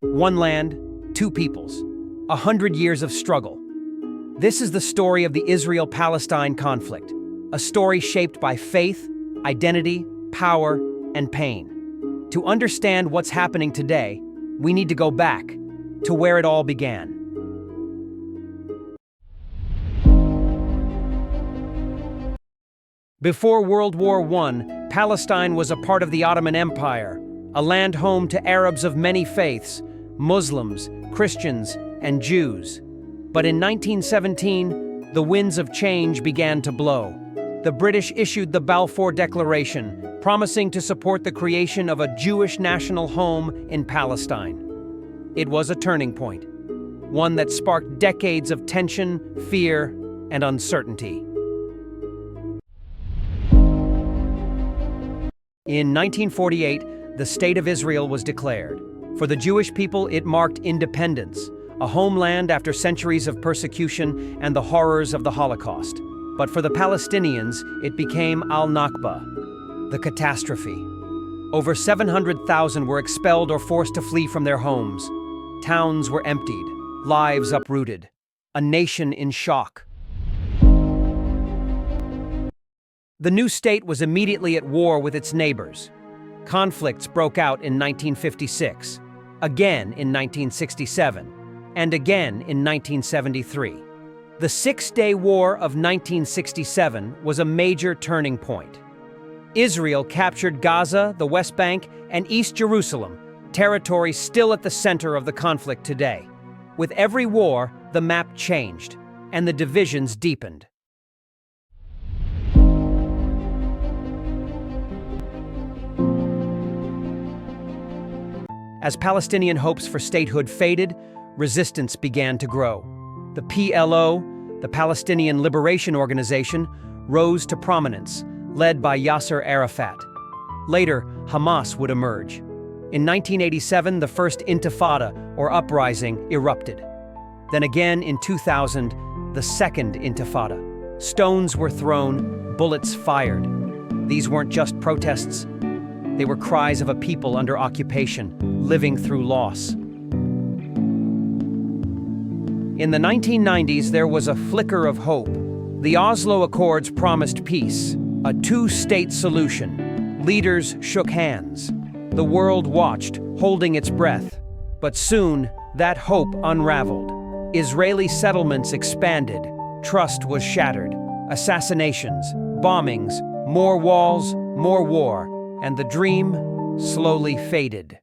One land, two peoples. 100 years of struggle. This is the story of the Israel-Palestine conflict, a story shaped by faith, identity, power, and pain. To understand what's happening today, we need to go back to where it all began. Before World War I, Palestine was a part of the Ottoman Empire, a land home to Arabs of many faiths, Muslims, Christians, and Jews. But in 1917, the winds of change began to blow. The British issued the Balfour Declaration, promising to support the creation of a Jewish national home in Palestine. It was a turning point, one that sparked decades of tension, fear, and uncertainty. In 1948, the State of Israel was declared. For the Jewish people, it marked independence, a homeland after centuries of persecution and the horrors of the Holocaust. But for the Palestinians, it became al-Nakba, the catastrophe. Over 700,000 were expelled or forced to flee from their homes. Towns were emptied, lives uprooted, a nation in shock. The new state was immediately at war with its neighbors. Conflicts broke out in 1956, again in 1967, and again in 1973. The Six-Day War of 1967 was a major turning point. Israel captured Gaza, the West Bank, and East Jerusalem, territory still at the center of the conflict today. With every war, the map changed, and the divisions deepened. As Palestinian hopes for statehood faded, resistance began to grow. The PLO, the Palestinian Liberation Organization, rose to prominence, led by Yasser Arafat. Later, Hamas would emerge. In 1987, the first intifada, or uprising, erupted. Then again in 2000, the second intifada. Stones were thrown, bullets fired. These weren't just protests. They were cries of a people under occupation, living through loss. In the 1990s, there was a flicker of hope. The Oslo Accords promised peace, a two-state solution. Leaders shook hands. The world watched, holding its breath. But soon, that hope unraveled. Israeli settlements expanded. Trust was shattered. Assassinations, bombings, more walls, more war. And the dream slowly faded.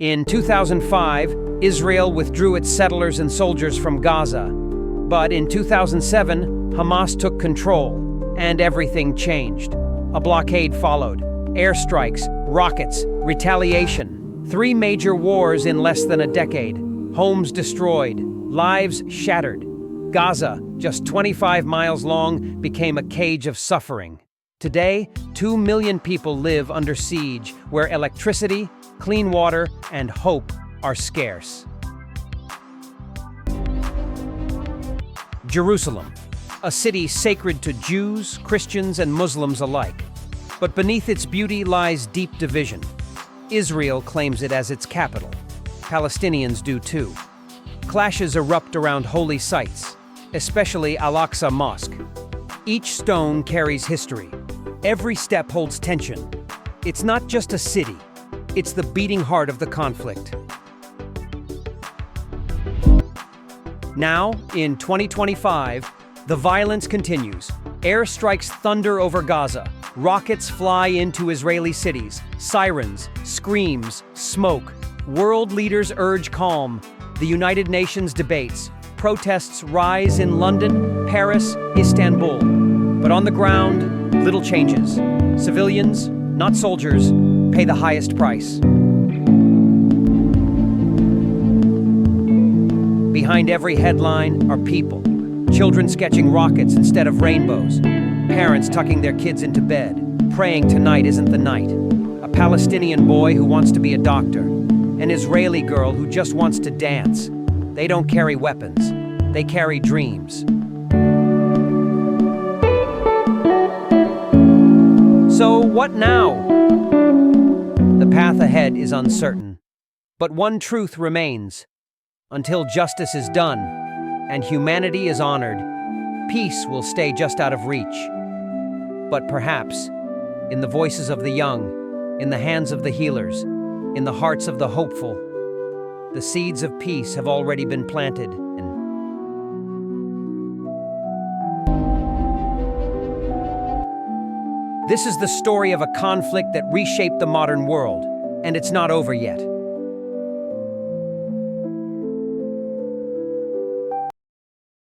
In 2005, Israel withdrew its settlers and soldiers from Gaza. But in 2007, Hamas took control, and everything changed. A blockade followed. Airstrikes, rockets, retaliation. 3 major wars in less than a decade. Homes destroyed, lives shattered. Gaza, just 25 miles long, became a cage of suffering. Today, 2 million people live under siege, where electricity, clean water, and hope are scarce. Jerusalem, a city sacred to Jews, Christians, and Muslims alike. But beneath its beauty lies deep division. Israel claims it as its capital. Palestinians do too. Clashes erupt around holy sites, especially Al-Aqsa Mosque. Each stone carries history. Every step holds tension. It's not just a city. It's the beating heart of the conflict. Now, in 2025, the violence continues. Airstrikes thunder over Gaza. Rockets fly into Israeli cities. Sirens, screams, smoke. World leaders urge calm. The United Nations debates. Protests rise in London, Paris, Istanbul. But on the ground, little changes. Civilians, not soldiers, pay the highest price. Behind every headline are people. Children sketching rockets instead of rainbows. Parents tucking their kids into bed, praying tonight isn't the night. A Palestinian boy who wants to be a doctor. An Israeli girl who just wants to dance. They don't carry weapons. They carry dreams. So what now? The path ahead is uncertain. But one truth remains. Until justice is done and humanity is honored, peace will stay just out of reach. But perhaps, in the voices of the young, in the hands of the healers, in the hearts of the hopeful, the seeds of peace have already been planted. This is the story of a conflict that reshaped the modern world, and it's not over yet.